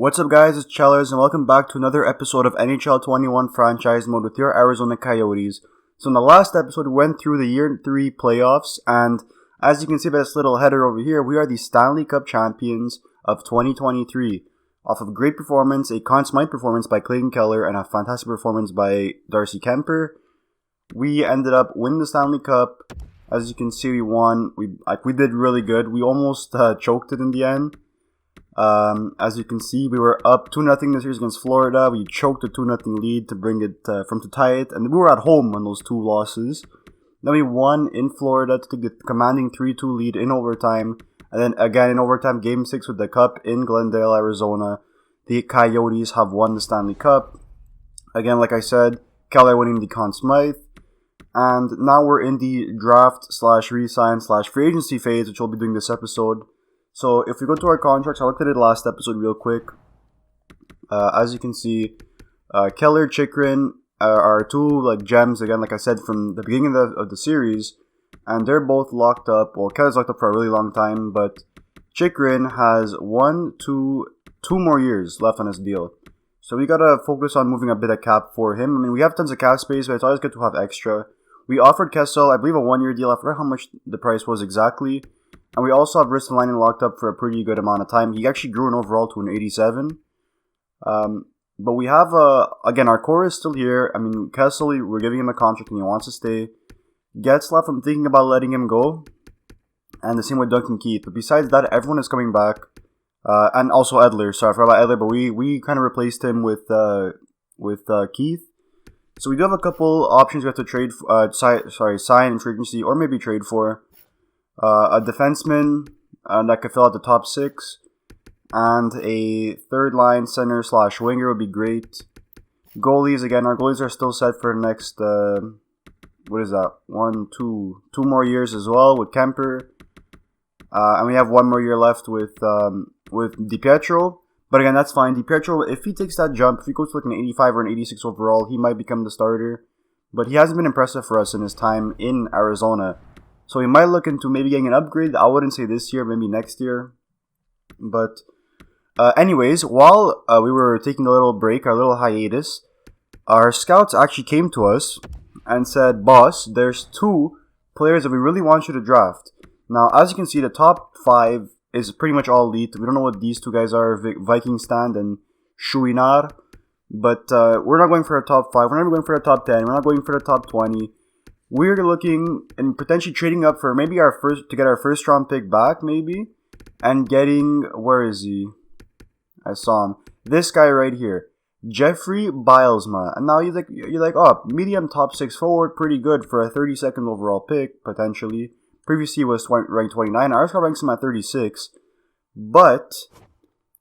What's up guys, it's Chellers and welcome back to another episode of NHL 21 Franchise Mode with your Arizona Coyotes. So in the last episode we went through the Year 3 playoffs, and as you can see by this little header over here, we are the Stanley Cup champions of 2023. Off of a great performance, a Conn Smythe performance by Clayton Keller, and a fantastic performance by Darcy Kemper, we ended up winning the Stanley Cup. As you can see, we won. We did really good. We almost choked it in the end. As you can see, we were up 2-0 this series against Florida. We choked a 2-0 lead to bring it to tie it, and we were at home on those two losses. Then we won in Florida to take the commanding 3-2 lead in overtime, and then again in overtime, Game 6 with the Cup in Glendale, Arizona. The Coyotes have won the Stanley Cup. Again, like I said, Keller winning the Conn Smythe, and now we're in the draft/resign/free agency phase, which we'll be doing this episode. So if we go to our contracts, I looked at it last episode real quick. As you can see, Keller, Chychrun are two gems again, like I said from the beginning of the series, and they're both locked up. Well, Keller's locked up for a really long time, but Chychrun has two more years left on his deal. So we gotta focus on moving a bit of cap for him. I mean, we have tons of cap space, but it's always good to have extra. We offered Kessel, I believe, a 1-year deal. I forgot how much the price was exactly. And we also have Ristolainen locked up for a pretty good amount of time. He actually grew an overall to an 87. But we have, again, our core is still here. I mean, Kessel, we're giving him a contract and he wants to stay. Getzlaf, I'm thinking about letting him go. And the same with Duncan Keith. But besides that, everyone is coming back. And also Edler. Sorry, I forgot about Edler, but we kind of replaced him with Keith. So we do have a couple options we have to trade, sign in free agency, or maybe trade for. A defenseman that could fill out the top 6, and a third line center/winger would be great. Goalies, again, our goalies are still set for the next, two more years as well with Kemper. And we have 1 more year left with DiPietro. But again, that's fine. DiPietro, if he takes that jump, if he goes to an 85 or an 86 overall, he might become the starter. But he hasn't been impressive for us in his time in Arizona. So we might look into maybe getting an upgrade. I wouldn't say this year, maybe next year. But anyways, while we were taking a little break, our little hiatus, our scouts actually came to us and said, "Boss, there's 2 players that we really want you to draft." Now, as you can see, the top 5 is pretty much all elite. We don't know what these 2 guys are, Viking Stand and Chouinard. But we're not going for a top 5. We're not going for a top 10. We're not going for the top 20. We're looking and potentially trading up for maybe to get our first round pick back, maybe, and getting, where is he? I saw him. This guy right here, Jeffrey Bilesma. And now you're like, oh, medium top 6 forward, pretty good for a 32nd overall pick potentially. Previously he was ranked 29. Our scout ranks him at 36. But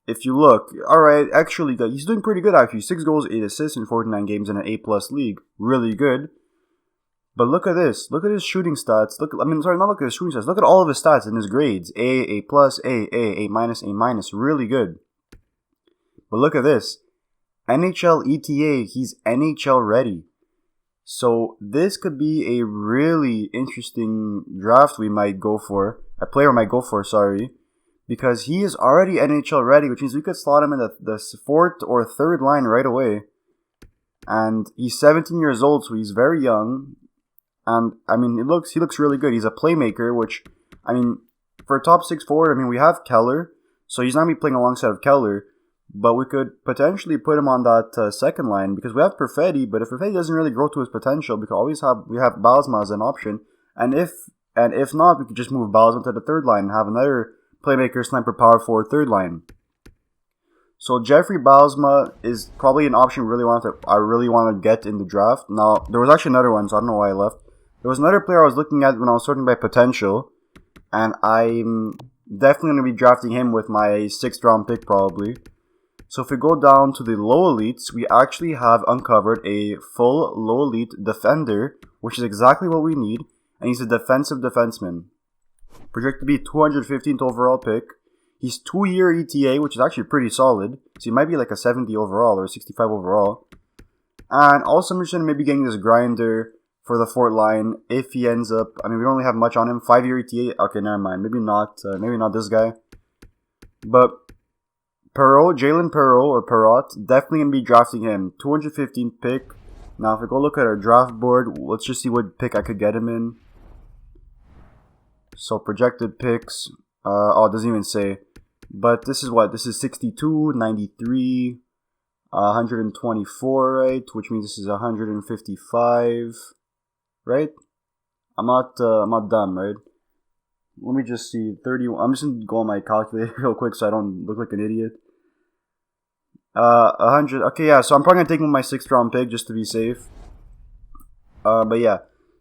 if you look, all right, actually he's doing pretty good actually. 6 goals, 8 assists in 49 games in an A+ league, really good. But look at this. Look at his shooting stats. Not look at his shooting stats. Look at all of his stats and his grades. A+, A-, really good. But look at this. NHL ETA, he's NHL ready. So this could be a really interesting draft a player might go for, because he is already NHL ready, which means we could slot him in the 4th or 3rd line right away. And he's 17 years old, so he's very young. And, I mean, he looks really good. He's a playmaker, which, I mean, for a top 6 forward, I mean, we have Keller. So he's not going to be playing alongside of Keller. But we could potentially put him on that second line because we have Perfetti. But if Perfetti doesn't really grow to his potential, we have Bilesma as an option. And if not, we could just move Bilesma to the 3rd line and have another playmaker, sniper, power forward 3rd line. So Jeffrey Bilesma is probably an option I really want to get in the draft. Now, there was actually another one, so I don't know why I left. There was another player I was looking at when I was sorting by potential, and I'm definitely going to be drafting him with my 6th round pick probably. So if we go down to the low elites, we actually have uncovered a full low elite defender, which is exactly what we need, and he's a defensive defenseman. Projected to be 215th overall pick. He's 2-year ETA, which is actually pretty solid. So he might be like a 70 overall or a 65 overall. And also I'm interested in maybe getting this grinder for the 4th line if he ends up. I mean, we don't really have much on him. 5-year ETA. Okay, never mind. Maybe not this guy. But Jalen Perot or Perot, definitely going to be drafting him. 215th pick. Now, if we go look at our draft board, let's just see what pick I could get him in. So, projected picks. It doesn't even say. But this is what? This is 62, 93, 124, right? Which means this is 155, right? I'm not dumb, right? Let me just see. 31. I'm just gonna go on my calculator real quick so I don't look like an idiot. 100. Okay, yeah. So I'm probably gonna take my 6th round pick just to be safe. But yeah.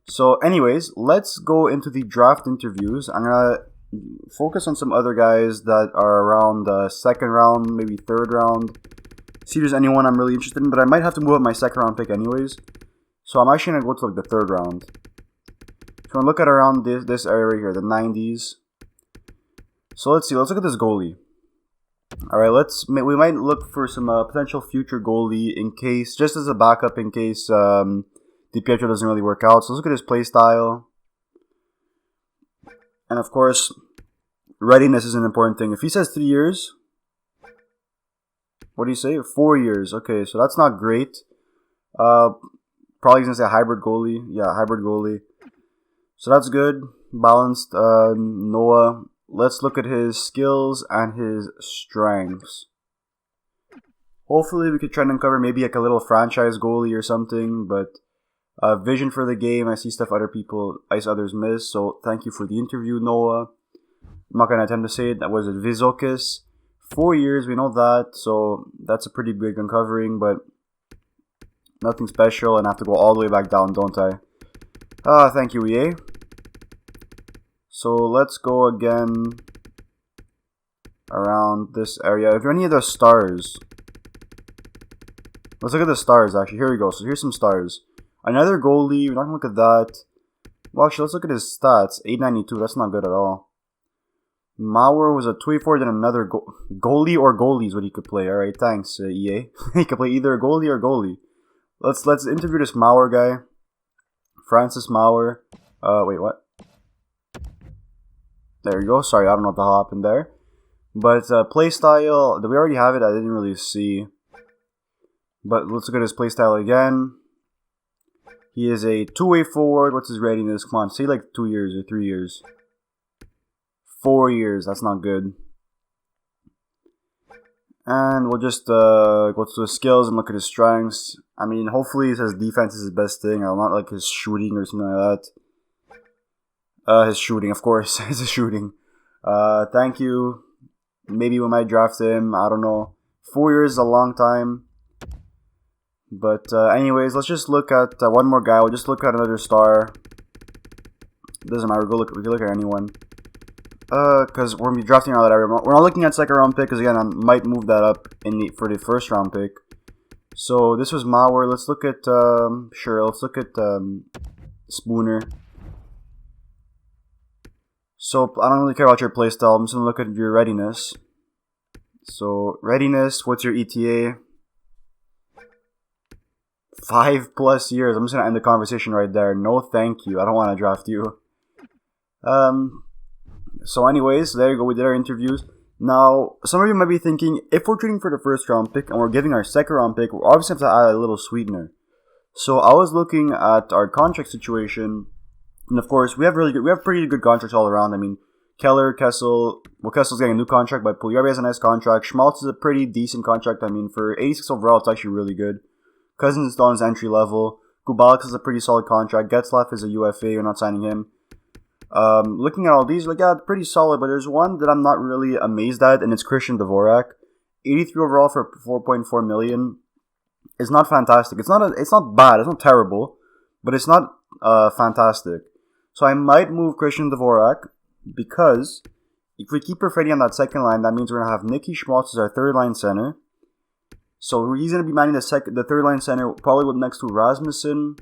So, anyways, let's go into the draft interviews. I'm gonna focus on some other guys that are around 2nd round, maybe 3rd round. See if there's anyone I'm really interested in, but I might have to move up my 2nd round pick anyways. So I'm actually gonna go to like the 3rd round. So I'm gonna look at around this area right here, the 90s. So let's see. Let's look at this goalie. All right, we might look for some potential future goalie in case, just as a backup in case DiPietro doesn't really work out. So let's look at his play style. And of course, readiness is an important thing. If he says 3 years, what do you say? 4 years. Okay, so that's not great. Probably gonna say hybrid goalie. Yeah, hybrid goalie. So that's good. Balanced. Noah. Let's look at his skills and his strengths. Hopefully we could try and uncover maybe like a little franchise goalie or something, but vision for the game, I see stuff others miss, so thank you for the interview, Noah. I'm not going to attempt to say it. That was it Vizokis. 4 years, we know that, so that's a pretty big uncovering, but nothing special, and I have to go all the way back down, don't I? Thank you, EA. So let's go again around this area. If there are any of the stars, let's look at the stars actually. Here we go. So here's some stars. Another goalie. We're not gonna look at that. Well, actually, let's look at his stats. 892. That's not good at all. Mauer was a 24, then another goalie or goalies. What he could play. All right, thanks EA. He could play either a goalie or goalie. Let's interview this Mauer guy. Francis Mauer. Wait, what? There you go. Sorry, I don't know what the hell happened there. But play style, do we already have it? I didn't really see. But let's look at his play style again. He is a two-way forward. What's his readiness? Come on, say like 2 years or 3 years. 4 years. That's not good. And we'll just go to his skills and look at his strengths. I mean, hopefully his defense is his best thing. I not like his shooting or something like that. His shooting, of course. His shooting. Thank you. Maybe we might draft him. I don't know. 4 years is a long time. But anyways, let's just look at one more guy. We'll just look at another star. Doesn't matter. We can look at anyone. Because we're going to be drafting out that area. We're not looking at 2nd round pick because again, I might move that up for the 1st round pick. So this was Mauer. Let's look at let's look at Spooner. So I don't really care about your playstyle. I'm just gonna look at your readiness. So readiness, what's your ETA? 5+ years. I'm just gonna end the conversation right there. No, thank you. I don't want to draft you. So anyways, there you go. We did our interviews. Now, some of you might be thinking, if we're trading for the 1st round pick and we're giving our 2nd round pick, we obviously have to add a little sweetener. So I was looking at our contract situation. And of course, we have pretty good contracts all around. I mean, Keller, Kessel. Well, Kessel's getting a new contract, but Puljujarvi has a nice contract. Schmaltz is a pretty decent contract. I mean, for 86 overall, it's actually really good. Cousins is still on his entry level. Kubalik is a pretty solid contract. Getzlaff is a UFA. You're not signing him. Looking at all these, pretty solid. But there's one that I'm not really amazed at, and it's Christian Dvorak. 83 overall for 4.4 million. It's not fantastic. It's not bad. It's not terrible, but it's not fantastic. So I might move Christian Dvorak because if we keep Perfetti on that 2nd line, that means we're going to have Nicky Schmaltz as our 3rd line center. So he's going to be manning the 3rd line center, probably next to Rasmussen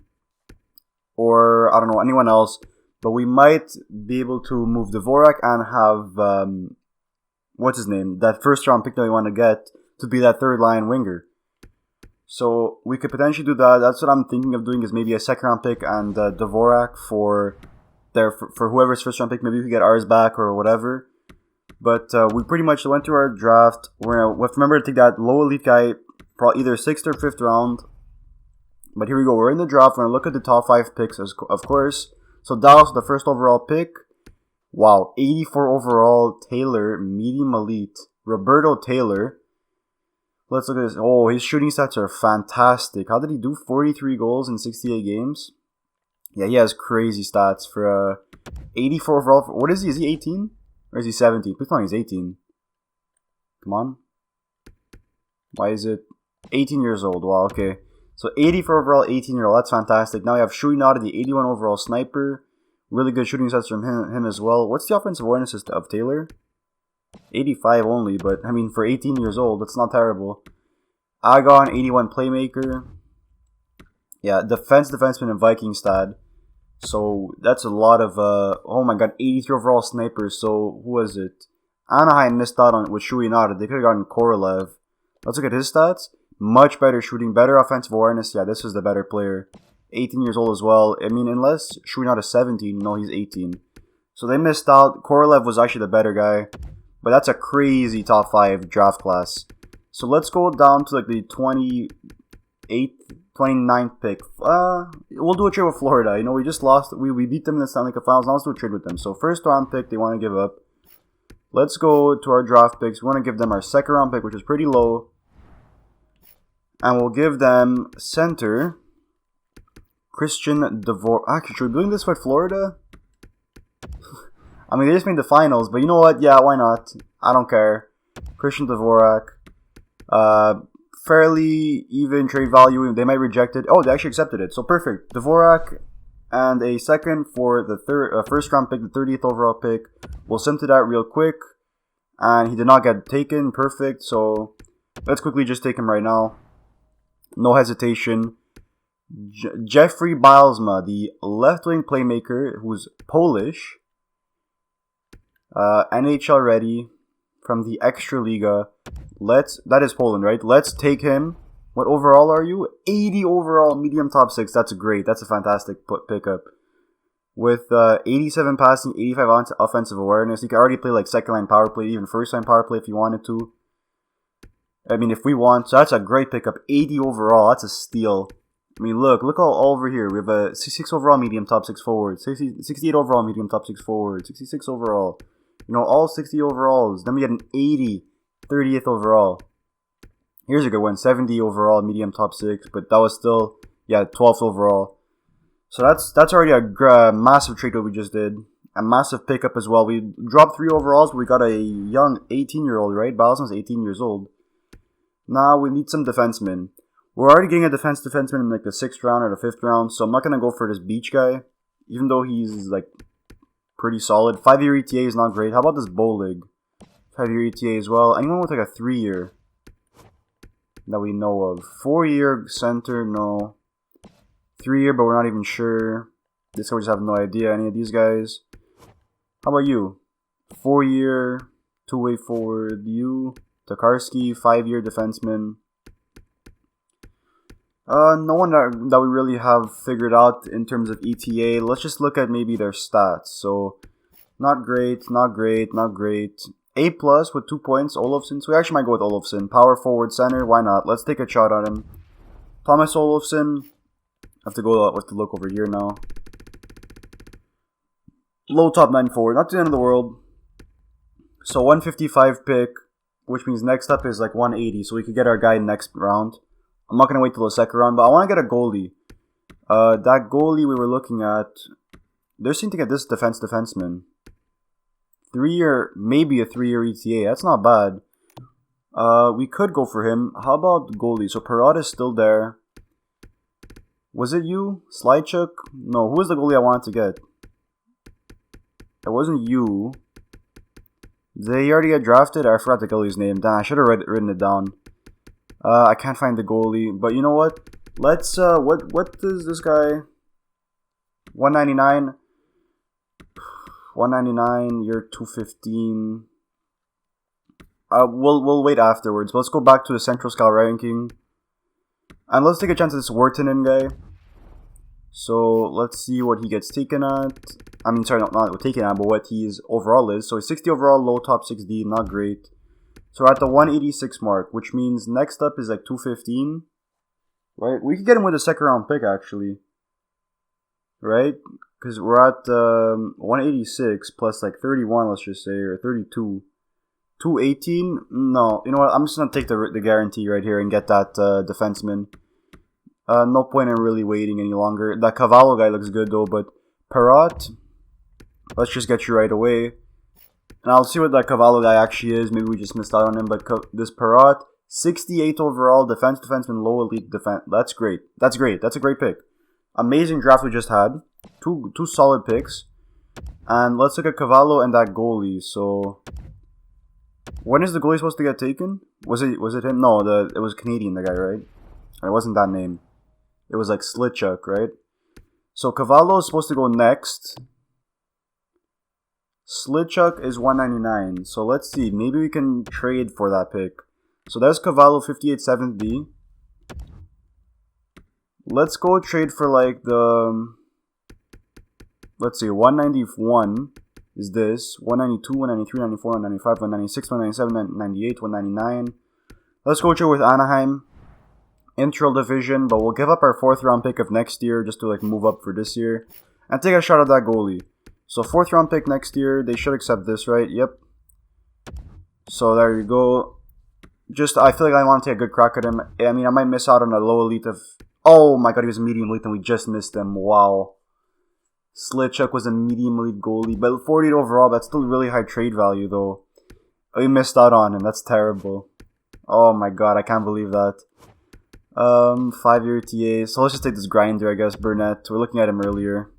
or, I don't know, anyone else. But we might be able to move Dvorak and have, what's his name, that 1st round pick that we want to get to be that 3rd line winger. So we could potentially do that. That's what I'm thinking of doing, is maybe a 2nd round pick and Dvorak for whoever's 1st round pick. Maybe we could get ours back or whatever. But we pretty much went through our draft. We have to remember to take that low elite guy, probably either 6th or 5th round. But here we go. We're in the draft. We're going to look at the top 5 picks, of course. So Dallas, the first overall pick. Wow, 84 overall, Taylor, medium elite. Roberto Taylor. Let's look at this. Oh, his shooting stats are fantastic. How did he do? 43 goals in 68 games. Yeah, he has crazy stats for 84 overall. What is he? Is he 18? Or is he 17? Please tell me he's 18. Come on. Why is it 18 years old? Wow, okay. So 84 overall, 18-year-old. That's fantastic. Now we have Shui Nada, the 81 overall sniper. Really good shooting stats from him as well. What's the offensive awareness of Taylor? 85 only, but I mean, for 18 years old, that's not terrible. Agon, 81 playmaker. Yeah, defenseman and Viking stat. So that's a lot of, oh my god, 83 overall snipers. So who was it? Anaheim missed out on with Shui Nada. They could have gotten Korolev. Let's look at his stats. Much better shooting, better offensive awareness. Yeah, this is the better player. 18 years old as well. I mean, unless Shui Nada is 17, no, he's 18. So they missed out. Korolev was actually the better guy. But that's a crazy top 5 draft class. So let's go down to like the 29th pick. We'll do a trade with Florida. You know, we just lost. We beat them in the Stanley Cup Finals. Now let's do a trade with them. So first round pick, they want to give up. Let's go to our draft picks. We want to give them our second round pick, which is pretty low. And we'll give them center Christian Dvorak. Actually, should we be doing this with Florida? I mean, they just made the finals, but you know what? Yeah, why not? I don't care. Christian Dvorak. Fairly even trade value. They might reject it. Oh, they actually accepted it. So perfect. Dvorak and a second for the first round pick, the 30th overall pick. We'll send to that real quick. And he did not get taken. Perfect. So let's quickly just take him right now. No hesitation. Jeffrey Bilesma, the left-wing playmaker who's Polish. NHL ready from the Extraliga. That is Poland, right? Let's take him. What overall are you? 80 overall, medium top 6. That's great. That's a fantastic pickup. With 87 passing, 85 offensive awareness. You can already play like second line power play, even first line power play if you wanted to. I mean, if we want. So that's a great pickup. 80 overall. That's a steal. I mean, look all over here. We have a 66 overall medium top 6 forward. 68 overall medium top 6 forward. 66 overall. You know, all 60 overalls. Then we get an 80 30th overall. Here's a good one. 70 overall medium top 6. But that was still, yeah, 12th overall. So that's already a massive trade that we just did. A massive pickup as well. We dropped 3 overalls, but we got a young 18-year-old, right? Bilesman's 18 years old. Now we need some defensemen. We're already getting a defenseman in like the 6th round or the 5th round, so I'm not going to go for this Beach guy, even though he's like pretty solid. 5-year ETA is not great. How about this Bolig? 5-year ETA as well. Anyone with like a 3-year that we know of? 4-year center, no. 3-year, but we're not even sure. This guy, we just have no idea. Any of these guys? How about you? 4-year, 2-way forward. You, Tokarski, 5-year defenseman. No one that we really have figured out in terms of ETA. Let's just look at maybe their stats. So, not great, not great, not great. A+ with 2 points, Olofsson. So we actually might go with Olofsson. Power forward center, why not? Let's take a shot on him. Thomas Olofsson. I have to look over here now. Low top 9 forward, not the end of the world. So 155 pick, which means next up is like 180. So we could get our guy next round. I'm not going to wait till the second round, but I want to get a goalie. That goalie we were looking at, they're seeing to get this defenseman. 3-year, maybe a 3-year ETA. That's not bad. We could go for him. How about goalie? So Perot is still there. Was it you? Slychuk? No, who was the goalie I wanted to get? It wasn't you. Did he already get drafted? I forgot the goalie's name. Damn, I should have written it down. I can't find the goalie. But you know what? Let's, what does this guy... 199. 199, year 215. We'll wait afterwards. Let's go back to the Central Scout ranking. And let's take a chance at this Wortinen guy. So, let's see what he gets taken at. I mean, sorry, not taken out, but what his overall is. So he's 60 overall, low top 6D, not great. So we're at the 186 mark, which means next up is like 215. Right? We could get him with a second round pick, actually. Right? Because we're at 186 plus like 31, let's just say, or 32. 218? No. You know what? I'm just going to take the guarantee right here and get that defenseman. No point in really waiting any longer. That Cavallo guy looks good, though, but Perrot, let's just get you right away. And I'll see what that Cavallo guy actually is. Maybe we just missed out on him, but this Perrot, 68 overall, defenseman, low elite defense. That's great. That's great. That's a great pick. Amazing draft we just had. Two solid picks. And let's look at Cavallo and that goalie. So, when is the goalie supposed to get taken? Was it him? No, it was Canadian, the guy, right? It wasn't that name. It was like Slitchuk, right? So Cavallo is supposed to go next. Slitchuk is 199. So let's see. Maybe we can trade for that pick. So there's Cavallo 58 7th D. Let's go trade for like the... Let's see. 191 is this. 192, 193, 194, 195, 196, 197, 198, 199. Let's go trade with Anaheim. Intral division, but we'll give up our 4th round pick of next year just to like move up for this year and take a shot at that goalie. So 4th round pick next year, they should accept this, right? Yep. So there you go. I feel like I want to take a good crack at him. I mean, I might miss out on a low elite of... Oh my god, he was a medium elite and we just missed him. Wow. Slitchuk was a medium elite goalie, but 48 overall, that's still really high trade value though. We missed out on him, that's terrible. Oh my god, I can't believe that. 5-year TA. So let's just take this grinder, I guess. Burnett. We're looking at him earlier.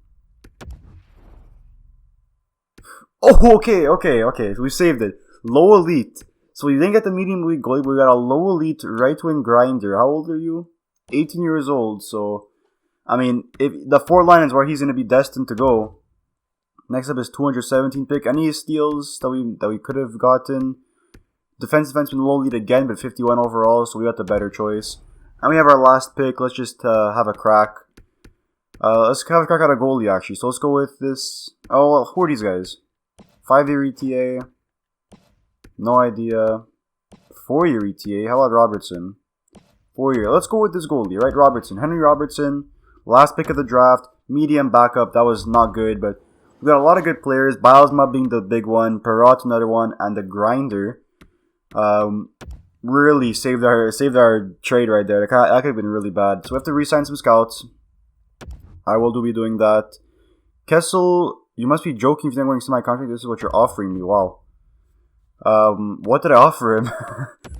Oh, okay. So we saved it. Low elite. So we didn't get the medium elite goalie, but we got a low elite right wing grinder. How old are you? 18 years old. So, I mean, if the 4 line is where he's going to be destined to go. Next up is 217 pick. Any steals that we could have gotten? Defenseman low elite again, but 51 overall. So we got the better choice. And we have our last pick. Let's just have a crack. Let's have a crack at a goalie, actually. So let's go with this. Oh, well, who are these guys? 5-year ETA. No idea. 4-year ETA. How about Robertson? 4-year. Let's go with this goalie, right? Robertson. Henry Robertson. Last pick of the draft. Medium backup. That was not good, but we got a lot of good players. Bilesma being the big one. Perrot another one. And the grinder. Really saved our trade right there. That could have been really bad. So we have to re-sign some scouts. I will be doing that. Kessel, you must be joking if you're not going to see my contract. This is what you're offering me. Wow. What did I offer him?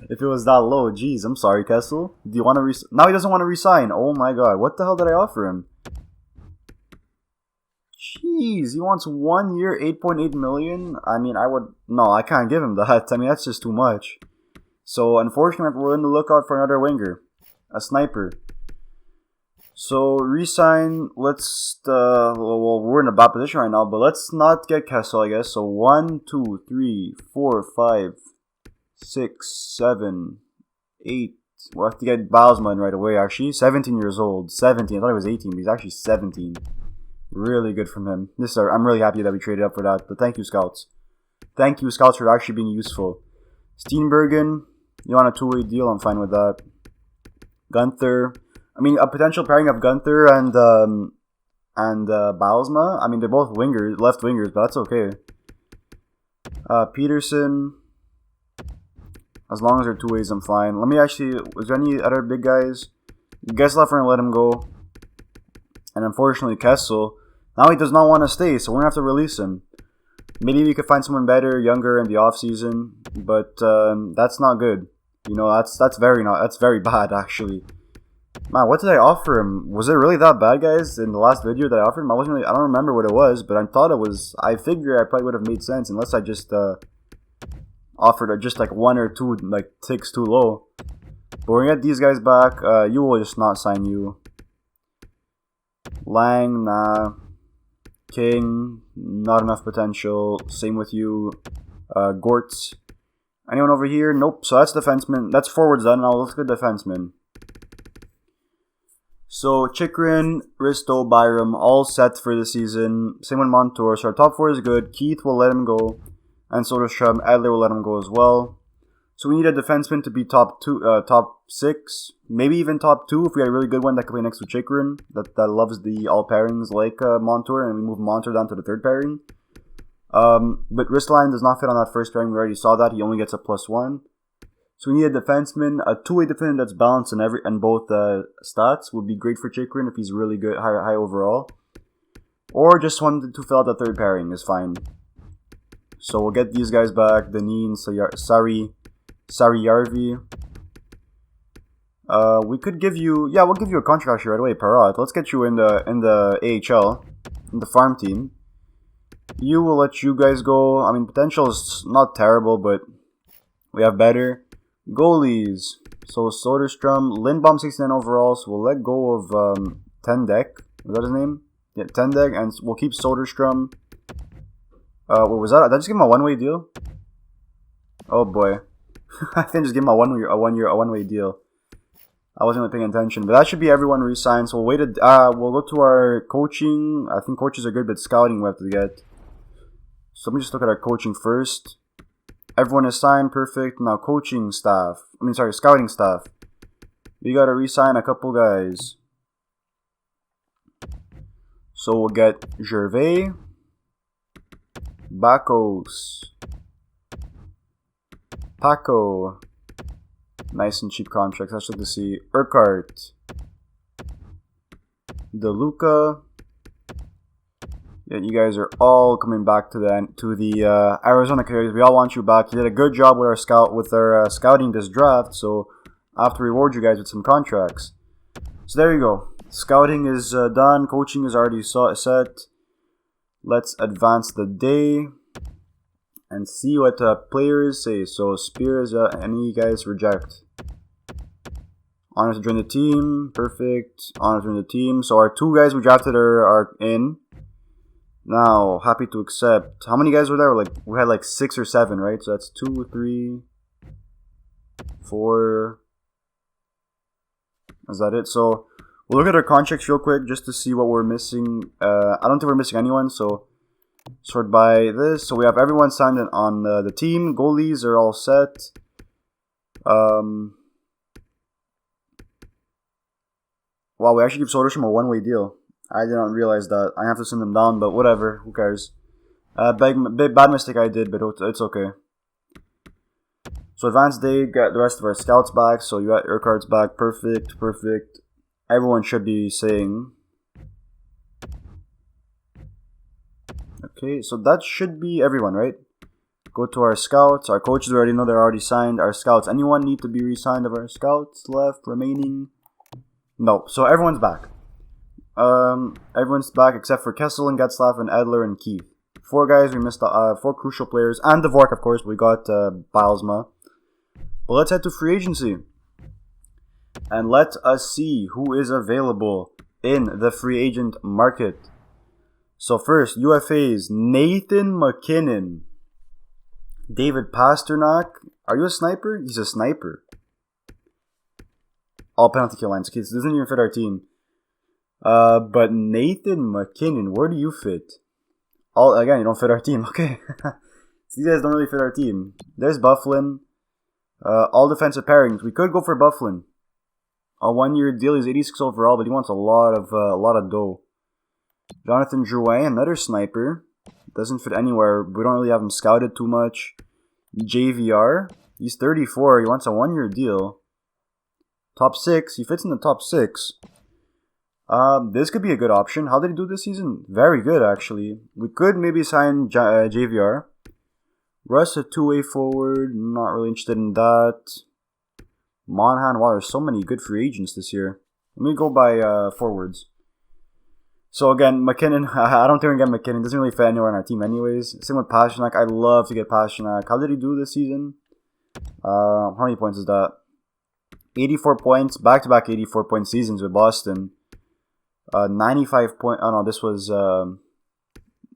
If it was that low, jeez, I'm sorry, Kessel. Do you want to now he doesn't want to resign. Oh my god, what the hell did I offer him? Jeez, he wants 1 year, 8.8 million. I mean, I can't give him that. I mean, that's just too much. So, unfortunately, we're on the lookout for another winger. A sniper. So, resign, well, we're in a bad position right now, but let's not get Kessel, I guess. So, 1, 2, 3, 4, 5, 6, 7, 8. We'll have to get Bilesman right away, actually. 17 years old. 17. I thought he was 18, but he's actually 17. Really good from him. I'm really happy that we traded up for that, but thank you, scouts. Thank you, scouts, for actually being useful. Steenbergen, you want a 2-way deal? I'm fine with that. Gunther. I mean, a potential pairing of Gunther and Bilesma. I mean, they're both wingers, left wingers, but that's okay. Peterson. As long as they're 2 ways, I'm fine. Let me actually... Was there any other big guys? Getzlaf, we're going to let him go. And unfortunately, Kessel. Now he does not want to stay, so we're going to have to release him. Maybe we could find someone better, younger in the offseason. But that's not good. You know, that's very bad, actually. Man, what did I offer him? Was it really that bad, guys? In the last video that I offered him, I don't remember what it was, but I thought it was. I figure I probably would have made sense unless I just offered just like 1 or 2 like ticks too low. But we're gonna get these guys back. You will just not sign you. Lang, nah. King, not enough potential. Same with you. Gortz. Anyone over here? Nope. So that's defenseman. That's forwards done. Now let's go defenseman. So Chikrin, Risto, Byram, all set for the season. Same with Montour. So our top 4 is good. Keith will let him go. And Soderstrom, Adler will let him go as well. So we need a defenseman to be top 6, maybe even top 2 if we had a really good one that can play next to Chikrin that loves the all pairings like Montour, and we move Montour down to the 3rd pairing. But Ristolainen does not fit on that 1st pairing. We already saw that. He only gets a +1. So we need a defenseman, a 2-way defender that's balanced in both stats would be great for Chikrin if he's really good, high overall. Or just one to fill out the 3rd pairing is fine. So we'll get these guys back, Danin, Sariyarvi. We could give you, we'll give you a contract right away, Parat. Let's get you in the AHL, in the farm team. We'll let you guys go. I mean, potential is not terrible, but we have better goalies. So Soderstrom, Lindbaum 69 overall. So we'll let go of Tendek. Is that his name? Yeah, Tendek, and we'll keep Soderstrom. What was that? Did I just give him a one-way deal? Oh boy. I think just give him a one-way deal. I wasn't really paying attention, but that should be everyone re-signed. So we'll go to our coaching. I think coaches are good, but scouting we have to get. So let me just look at our coaching first. Everyone is signed, perfect. Now scouting staff. We gotta re-sign a couple guys. So we'll get Gervais, Bakos, Paco. Nice and cheap contracts. Let's look to see. Urquhart, DeLuca. Yeah, you guys are all coming back to the Arizona Coyotes. We all want you back. You did a good job with our scouting this draft. So I have to reward you guys with some contracts. So there you go. Scouting is done. Coaching is already set. Let's advance the day and see what players say. So Spears, any guys reject. Honors to join the team. Perfect. Honors to join the team. So our 2 guys we drafted are in. Now, happy to accept. How many guys were there? We had 6 or 7, right? So that's 2, 3, 4. Is that it? So we'll look at our contracts real quick just to see what we're missing. I don't think we're missing anyone. So sort by this. So we have everyone signed on the team. Goalies are all set. Wow, we actually give Soderstrom a one-way deal. I did not realize that. I have to send them down, but whatever. Who cares? Bad mistake I did, but it's okay. So advanced day, got the rest of our scouts back. So you got your cards back. Perfect. Everyone should be saying. Okay, so that should be everyone, right? Go to our scouts. Our coaches already know they're already signed. Our scouts. Anyone need to be re-signed of our scouts left remaining? No. So everyone's back. Everyone's back except for Kessel and Getzlaff and Adler and Keith. 4 guys, we missed 4 crucial players. And Dvorak, of course, we got Bilesma. But let's head to free agency. And let us see who is available in the free agent market. So first, UFAs, Nathan McKinnon. David Pasternak. Are you a sniper? He's a sniper. All penalty kill lines. Okay, so this doesn't even fit our team. But Nathan McKinnon, where do you fit? Again, you don't fit our team. Okay. These guys don't really fit our team. There's Bufflin. All defensive pairings. We could go for Bufflin. A 1-year deal. He's 86 overall, but he wants a lot of dough. Jonathan Drouin, another sniper. Doesn't fit anywhere. We don't really have him scouted too much. JVR. He's 34. He wants a 1-year deal. Top 6. He fits in the top 6. This could be a good option. How did he do this season? Very good, actually. We could maybe sign JVR. Russ, a 2-way forward. Not really interested in that. Monahan. Wow, there's so many good free agents this year. Let me go by forwards. So again, McKinnon. I don't think we're going to get McKinnon. Doesn't really fit anywhere on our team anyways. Same with Pasternak. I'd love to get Pasternak. How did he do this season? How many points is that? 84 points. Back-to-back 84-point seasons with Boston. 95 point. Oh no, this was.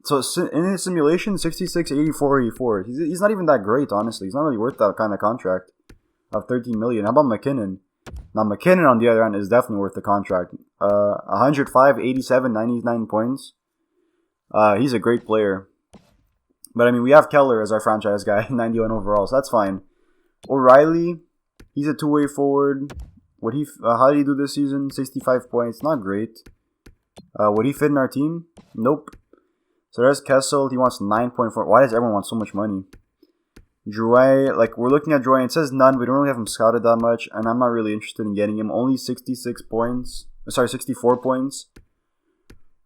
So in his simulation, 66, 84, 84. He's not even that great, honestly. He's not really worth that kind of contract of $13 million. How about McKinnon? Now McKinnon, on the other hand, is definitely worth the contract. 105, 87, 99 points. He's a great player. But I mean, we have Keller as our franchise guy, 91 overall, so that's fine. O'Reilly, he's a two-way forward. How did he do this season? 65 points, not great. Would he fit in our team? Nope. So there's Kessel. He wants 9.4. Why does everyone want so much money? Drouin, we're looking at Drouin. It says none. We don't really have him scouted that much, and I'm not really interested in getting him. Only 66 points. 64 points.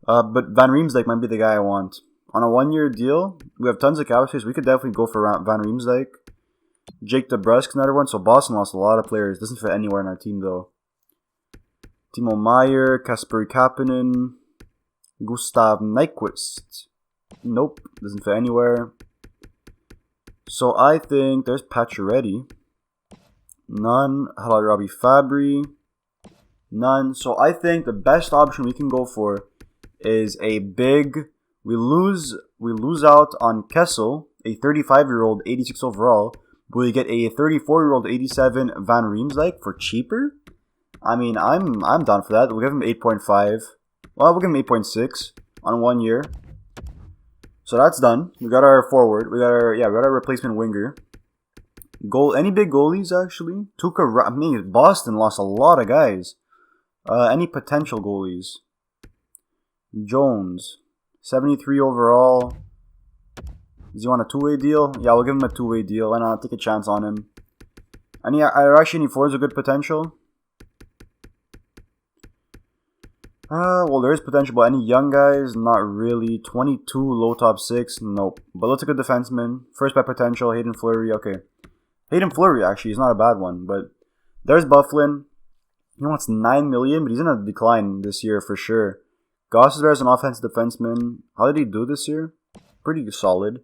But Van Riemsdyk might be the guy I want. On a 1-year deal, we have tons of cap space. We could definitely go for Van Riemsdyk. Jake DeBrusk's another one. So Boston lost a lot of players. Doesn't fit anywhere in our team, though. Timo Meier, Kasperi Kapanen, Gustav Nyquist. Nope, doesn't fit anywhere. So I think there's Pacioretty. None. How about Robbie Fabry? None. So I think the best option we can go for is a big. We lose out on Kessel, a 35-year-old, 86 overall. But we get a 34-year-old, 87 Van Riemsdyk for cheaper. I mean, I'm down for that. We'll give him 8.5. Well, we'll give him 8.6 on 1 year. So that's done. We got our forward. We got our replacement winger. Any big goalies actually? Boston lost a lot of guys. Any potential goalies? Jones, 73 overall. Does he want a two-way deal? Yeah, we'll give him a two-way deal. Why not? Take a chance on him. Are actually any forwards with good potential? Well, there is potential, but any young guys? Not really. 22, low top 6? Nope. But let's take a defenseman. First by potential, Hayden Fleury. Okay. Hayden Fleury, actually, is not a bad one. But there's Bufflin. He wants $9 million, but he's in a decline this year for sure. Gostisbehere is an offensive defenseman. How did he do this year? Pretty solid.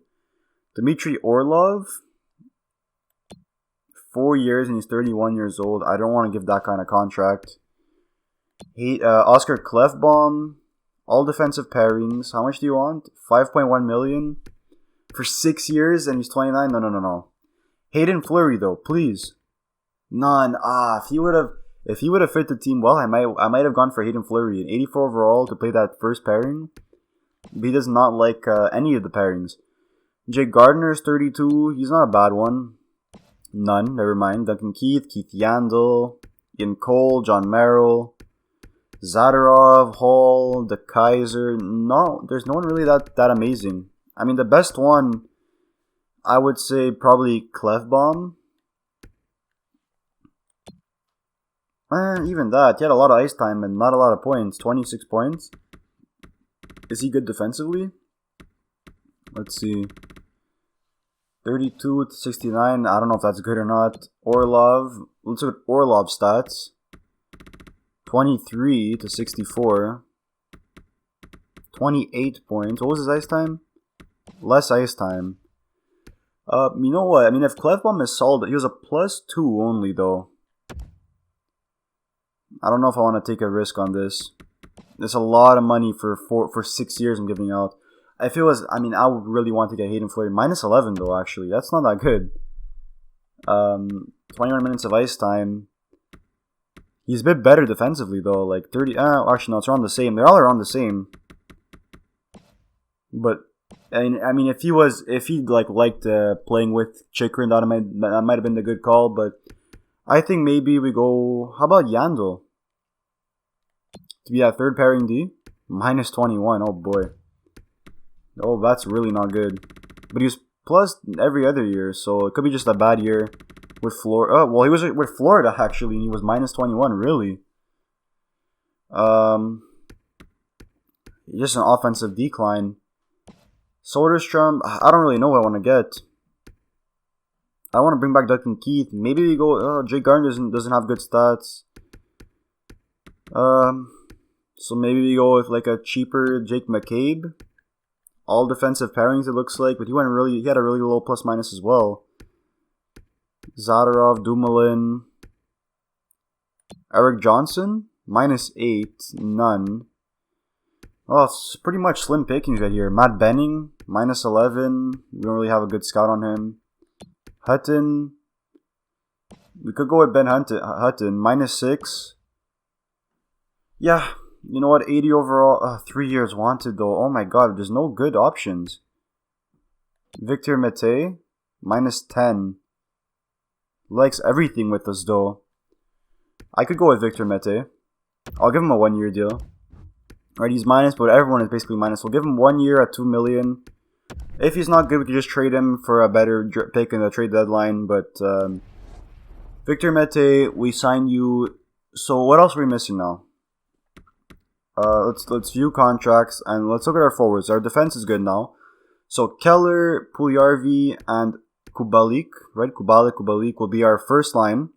Dmitry Orlov. 4 years and he's 31 years old. I don't want to give that kind of contract. Oscar Klefbom, all defensive pairings. How much do you want? 5.1 million for 6 years and he's 29? No. Hayden Fleury though, please. None. If he would have fit the team well, I might have gone for Hayden Fleury, an 84 overall to play that first pairing. But he does not like any of the pairings. Jake Gardner's 32. He's not a bad one. None. Never mind. Duncan Keith Yandel, Ian Cole, John Merrill, Zadorov, Hall, De Kaiser. No, there's no one really that amazing. I mean, the best one, I would say probably Klefbom. Even that, he had a lot of ice time and not a lot of points. 26 points. Is he good defensively? Let's see. 32 to 69. I don't know if that's good or not. Orlov. Let's look at Orlov's stats. 23 to 64. 28 points. What was his ice time? Less ice time. You know what? I mean, if Klefbom is solid, he was a +2 only though. I don't know if I want to take a risk on this. There's a lot of money for 6 years I'm giving out. I would really want to get Hayden Fleury. -11 though, actually. That's not that good. 21 minutes of ice time. He's a bit better defensively though. Like 30. Actually, no, it's around the same. They're all around the same. But I mean, if he liked playing with Chikrin, that might have been the good call. But I think maybe we go. How about Yandel? To be that third pairing D? -21. Oh boy. Oh, that's really not good. But he was plus every other year, so it could be just a bad year with Florida. Oh, well, he was with Florida actually, and he was -21. Really? Just an offensive decline. Soderstrom, I don't really know what I want to get. I want to bring back Duncan Keith. Maybe we go. Jake Gardner doesn't have good stats. So maybe we go with like a cheaper Jake McCabe. All defensive pairings, it looks like, but he had a really low ± as well. Zadorov, Dumoulin, Eric Johnson, -8, none. Well, it's pretty much slim pickings right here. Matt Benning, -11. We don't really have a good scout on him. Hutton. We could go with Ben Hutton, -6. Yeah, You know what? 80 overall. 3 years wanted though. Oh my god, there's no good options. Victor Mete, -10. Likes everything with us though. I could go with Victor Mete. I'll give him a 1 year deal. Right, he's minus, but everyone is basically minus. We'll give him 1 year at 2 million. If he's not good, we could just trade him for a better pick in the trade deadline. But Victor Mete, we signed you. So what else are we missing now? Let's view contracts and let's look at our forwards. Our defense is good now. So Keller, Puljujarvi, and Kubalik, right? Kubalik will be our first line.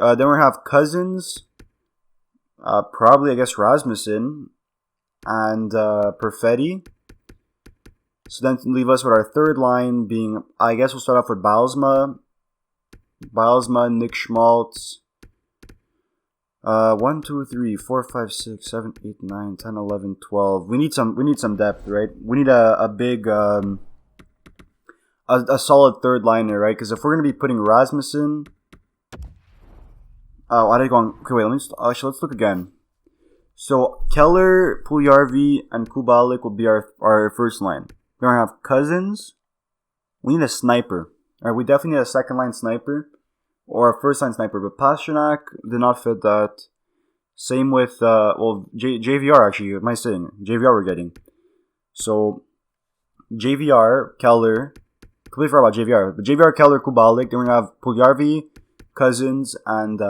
Then we're gonna have Cousins, probably I guess Rasmussen, and Perfetti. So then leave us with our third line being, I guess we'll start off with Bylsma, Nick Schmaltz. 1, 2, 3, 4, 5, 6, 7, 8, 9, 10, 11, 12. We need some depth, right? We need a big a solid third liner, right? Because if we're gonna be putting Rasmussen, I did go on. Okay, wait. Let's look again. So Keller, Puljujarvi, and Kubalik will be our first line. We're gonna have Cousins. We need a sniper. All right, we definitely need a second line sniper. Or a first line sniper, but Pastrnak did not fit that. Same with, JVR actually, am I saying? JVR we're getting. So, JVR, Keller, completely forgot about JVR, but JVR, Keller, Kubalik, then we're going to have Puljujarvi, Cousins, and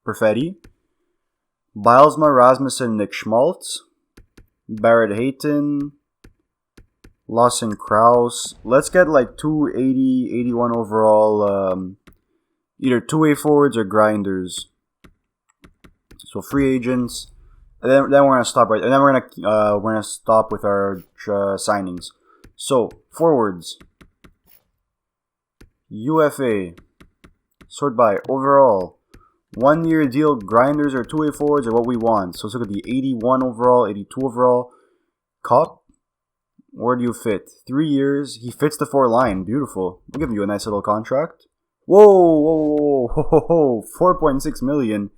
Perfetti. Bylsma, Rasmussen, Nick Schmaltz, Barrett Hayton, Lawson Krause. Let's get like 280, 81 overall, either two-way forwards or grinders. So free agents. And then we're gonna stop right. And then we're gonna stop with our signings. So forwards. UFA. Sort by overall. 1 year deal grinders or two-way forwards are what we want. So let's look at the 81 overall, 82 overall. Cop. Where do you fit? 3 years. He fits the 4 line. Beautiful. We'll give you a nice little contract. Whoa, 4.6 million.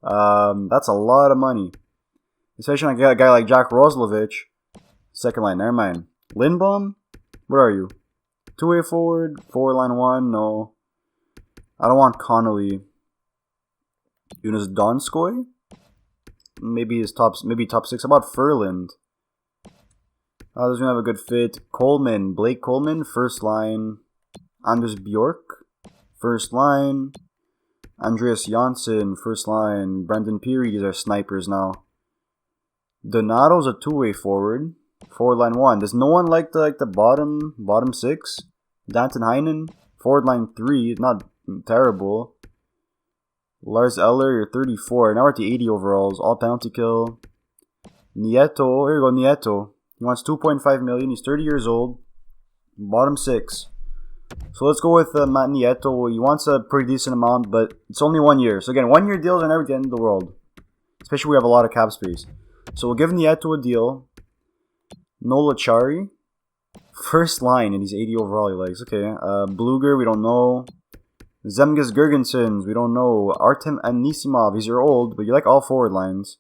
That's a lot of money. Especially on a guy like Jack Roslovich. Second line, never mind. Lindbaum? What are you? 2-way forward, 4-line 1, no. I don't want Connolly. Jonas Donskoy? Maybe top 6. How about Furland? Doesn't have a good fit. Coleman, Blake Coleman, first line. Anders Bjork. First line, Andreas Janssen, first line. Brendan Peary, these are snipers now. Donato's a two-way forward, 4-line 1. Does no one like the bottom 6? Danton Heinen, forward line 3, not terrible. Lars Eller, you're 34. Now we're at the 80 overalls, all penalty kill. Nieto, here you go, Nieto. He wants 2.5 million. He's 30 years old. Bottom 6. So let's go with Matt Nieto. He wants a pretty decent amount, but it's only 1 year. So again, 1 year deals are never the end of the world. Especially we have a lot of cap space. So we'll give Nieto a deal. Nola Chari. First line, and he's 80 overall, he likes. Okay. Bluger, we don't know. Zemgus Girgensons, we don't know. Artem Anisimov, he's your old, but you like all forward lines.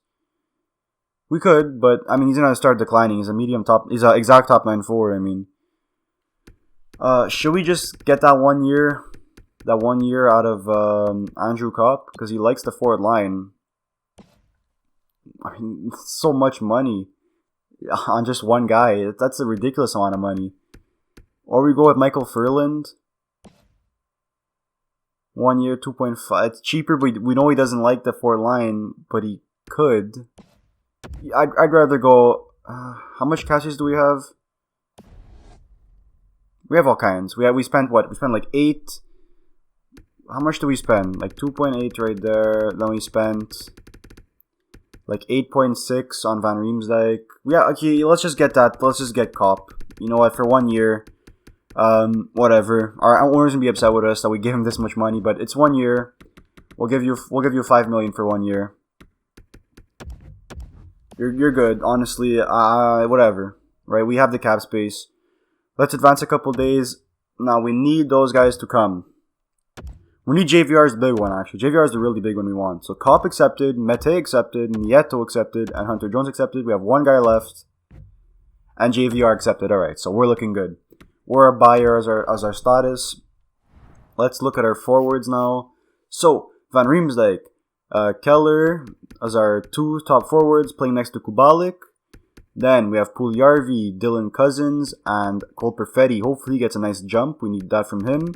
We could, but I mean, he's gonna start declining. He's an exact top 9 forward, I mean. Should we just get that 1 year? That 1 year out of Andrew Kopp? Because he likes the forward line. I mean, so much money on just one guy. That's a ridiculous amount of money. Or we go with Michael Furland. 1 year, 2.5. It's cheaper, but we know he doesn't like the forward line, but he could. I'd rather go... how much cashes do we have? We have all kinds. We spent what? We spent like 8. How much do we spend? Like 2.8 right there. Then we spent like 8.6 on Van Riemsdyk. Yeah, okay, let's just get that. Let's just get Kopp. You know what? For 1 year, whatever. Our owners gonna be upset with us that we give him this much money, but it's 1 year. We'll give you 5 million for 1 year. You're good, honestly. Whatever, right? We have the cap space. Let's advance a couple days. Now we need those guys to come. We need JVR is the big one, actually. JVR is the really big one we want. So Kopp accepted, Mete accepted, Nieto accepted, and Hunter Jones accepted. We have one guy left. And JVR accepted. Alright, so we're looking good. We're a buyer as our status. Let's look at our forwards now. So, Van Riemsdyk, Keller as our 2 top forwards playing next to Kubalik. Then we have Puljujarvi, Dylan Cousins, and Cole Perfetti. Hopefully he gets a nice jump. We need that from him.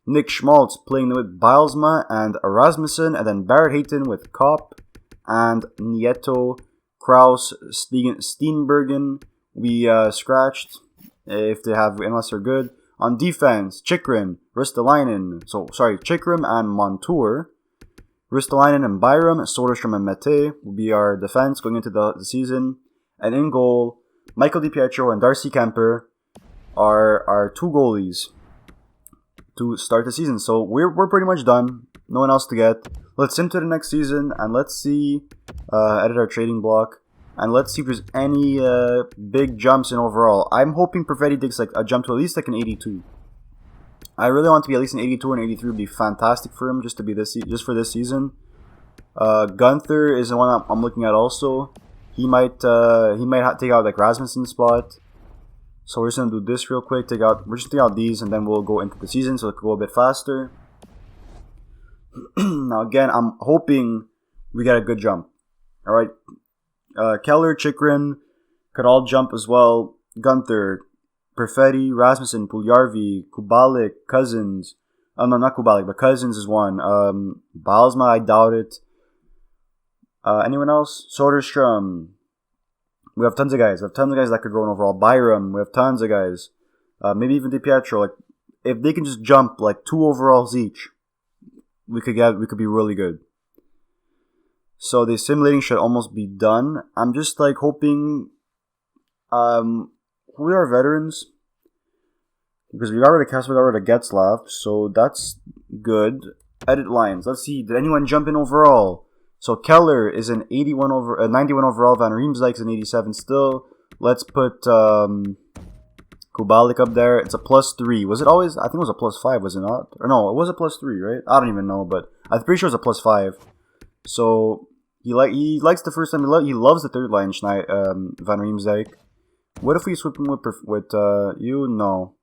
Nick Schmaltz playing with Bilesma and Rasmussen. And then Barrett Hayton with Kopp and Nieto, Kraus, Steenbergen. We scratched if they have, unless they're good. On defense, Chikrin, Ristolainen. Chikrin and Montour. Ristolainen and Byram, Soderstrom and Mete will be our defense going into the season. And in goal, Michael DiPietro and Darcy Kemper are our 2 goalies to start the season. So we're pretty much done. No one else to get. Let's into the next season and let's see, edit our trading block. And let's see if there's any big jumps in overall. I'm hoping Perfetti takes like a jump to at least like an 82. I really want to be at least an 82 and 83 would be fantastic for him just to be just for this season. Gunther is the one I'm looking at also. He might take out like Rasmussen's spot. So we're just gonna do this real quick. We're just taking out these and then we'll go into the season so it can go a bit faster. Now again, I'm hoping we get a good jump. All right. Keller, Chikrin could all jump as well. Gunther, Perfetti, Rasmussen, Puljujarvi, Kubalik, Cousins. No, not Kubalik, but Cousins is one. Bilesma, I doubt it. Anyone else? Soderstrom. We have tons of guys. That could grow in overall. Byram. We have tons of guys. Maybe even DiPietro. Like, if they can just jump like 2 overalls each, we could be really good. So the simulating should almost be done. I'm just like hoping. Who are our veterans? Because we got rid of Kessler, we got rid of Getzlaff, so that's good. Edit lines. Let's see. Did anyone jump in overall? So Keller is an 91 overall. Van Riemsdyk is an 87 still. Let's put Kubalik up there. It's a +3. Was it always? I think it was a +5. Was it not? Or no, it was a +3, right? I don't even know, but I'm pretty sure it was a +5. So he likes the first time. He loves the third line. Van Riemsdyk. What if we swap him with you? No.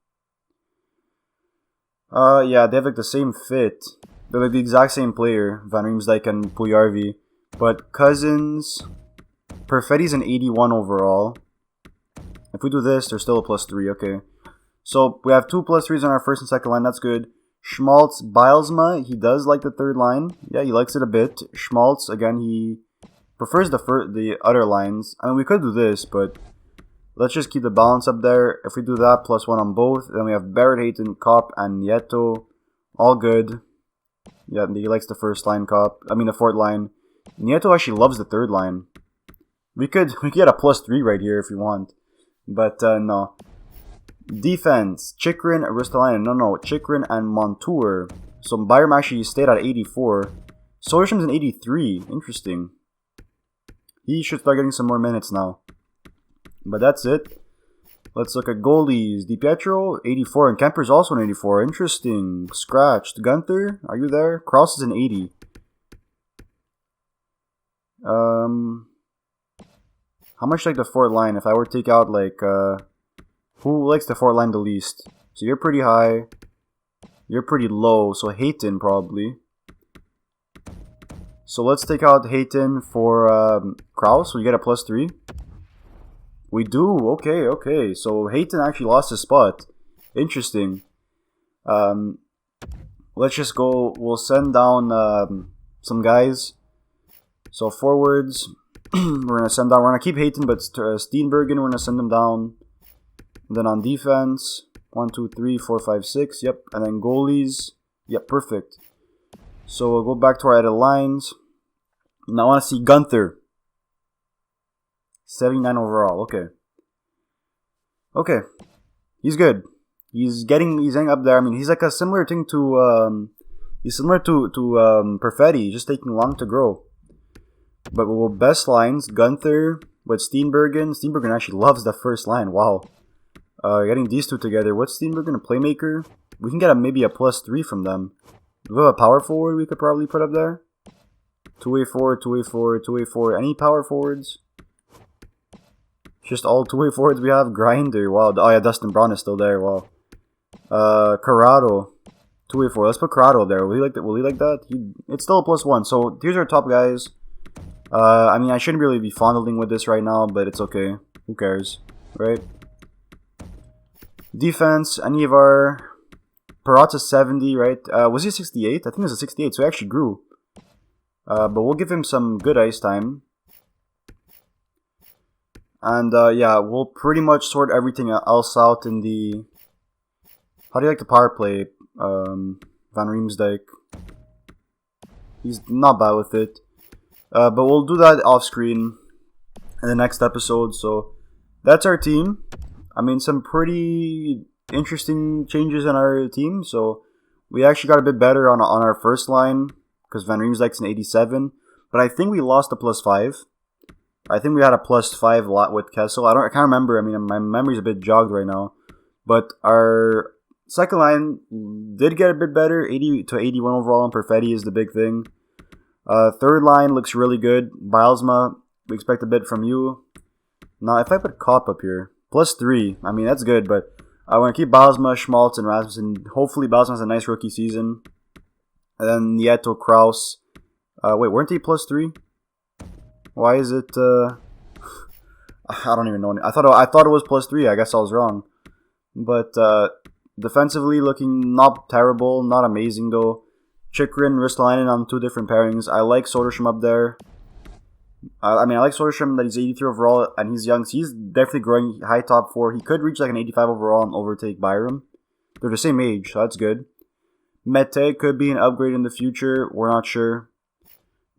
Yeah, they have like the same fit. They're like the exact same player, Van Riemsdyk and Puljujarvi. But Cousins, Perfetti's an 81 overall. If we do this, they're still a +3. Okay. So we have 2 +3s on our first and second line. That's good. Schmaltz, Bilesma, he does like the third line. Yeah, he likes it a bit. Schmaltz, again, he prefers the other lines. I mean, we could do this, but let's just keep the balance up there. If we do that, +1 on both, then we have Barrett Hayton, Kopp, and Nieto. All good. Yeah, he likes the first line, the fourth line. Nieto actually loves the third line. We could get a +3 right here if you want. But, no. Defense, Chikrin, Ristolainen. No, Chikrin and Montour. So Byram actually stayed at 84. Soderstrom's an 83. Interesting. He should start getting some more minutes now. But that's it. Let's look at goalies. DiPietro, 84. And Kemper's also an 84. Interesting. Scratched. Gunther, are you there? Kraus is an 80. How much like the fourth line? If I were to take out like who likes the fourth line the least? So you're pretty high. You're pretty low. So Hayton probably. So let's take out Hayton for Kraus. So you get a +3. We do. Okay. So Hayton actually lost his spot. Interesting. Let's just go. We'll send down some guys. So forwards, we're gonna send down. We're gonna keep Hayton, but Steenbergen, we're gonna send him down. And then on defense, 1, 2, 3, 4, 5, 6. Yep. And then goalies. Yep. Perfect. So we'll go back to our edit lines. Now I want to see Gunther. 79 overall. Okay. He's good. He's getting up there. I mean, he's like a similar thing to Perfetti, just taking long to grow. But we'll best lines, Gunther with Steenbergen. Steenbergen actually loves the first line. Wow. Getting these two together. What's Steenbergen, a playmaker? We can get maybe a +3 from them. Do we have a power forward we could probably put up there? 2-way forward, 2-way forward, 2-way forward. Any power forwards? Just all 2-way forwards we have. Grinder. Wow. Oh yeah, Dustin Braun is still there. Wow. Corrado. 2-way forward. Let's put Corrado there. Will he like that? Will he like that? It's still a +1. So here's our top guys. I mean, I shouldn't really be fondling with this right now, but it's okay. Who cares, right? Defense. Any of our Peralta 70, right? Was he 68? I think it was a 68. So he actually grew. But we'll give him some good ice time. And yeah, we'll pretty much sort everything else out in the... How do you like the power play? Van Riemsdyk. He's not bad with it. But we'll do that off screen in the next episode. So that's our team. I mean, some pretty interesting changes in our team. So we actually got a bit better on our first line because Van Riemsdyk's an 87. But I think we lost a +5. I think we had a +5 lot with Kessel. I can't remember. I mean, my memory's a bit jogged right now. But our second line did get a bit better. 80 to 81 overall, and Perfetti is the big thing. Third line looks really good. Bilesma, we expect a bit from you. Now, if I put Kopp up here, +3. I mean, that's good, but I want to keep Bilesma, Schmaltz, and Rasmussen. Hopefully, Bilesma has a nice rookie season. And then Nieto, Kraus. Wait, weren't they +3? Why is it? I don't even know. I thought it was +3. I guess I was wrong. But defensively, looking not terrible, not amazing though. Chychrun, Ristolainen on 2 different pairings. I like Soderstrom up there. I mean, I like Soderstrom that he's 83 overall and he's young. So he's definitely growing high top 4. He could reach like an 85 overall and overtake Byram. They're the same age, so that's good. Mete could be an upgrade in the future. We're not sure.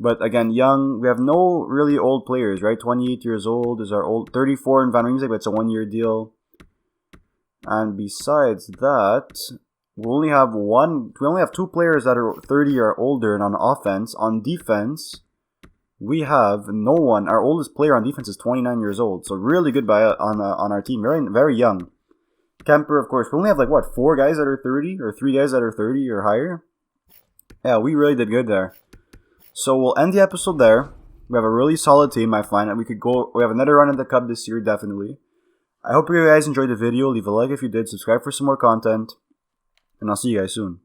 But again, young. We have no really old players, right? 28 years old is our old. 34 in Van Riemsdyk, but it's a 1-year deal. And besides that, we only have 2 players that are 30 or older. And on offense, on defense, we have no one. Our oldest player on defense is 29 years old. So really good on our team. Very, very young. Kemper, of course. We only have like, what, 4 guys that are 30? Or 3 guys that are 30 or higher? Yeah, we really did good there. So we'll end the episode there. We have a really solid team, I find. And we have another run in the Cup this year, definitely. I hope you guys enjoyed the video. Leave a like if you did. Subscribe for some more content. And I'll see you guys soon.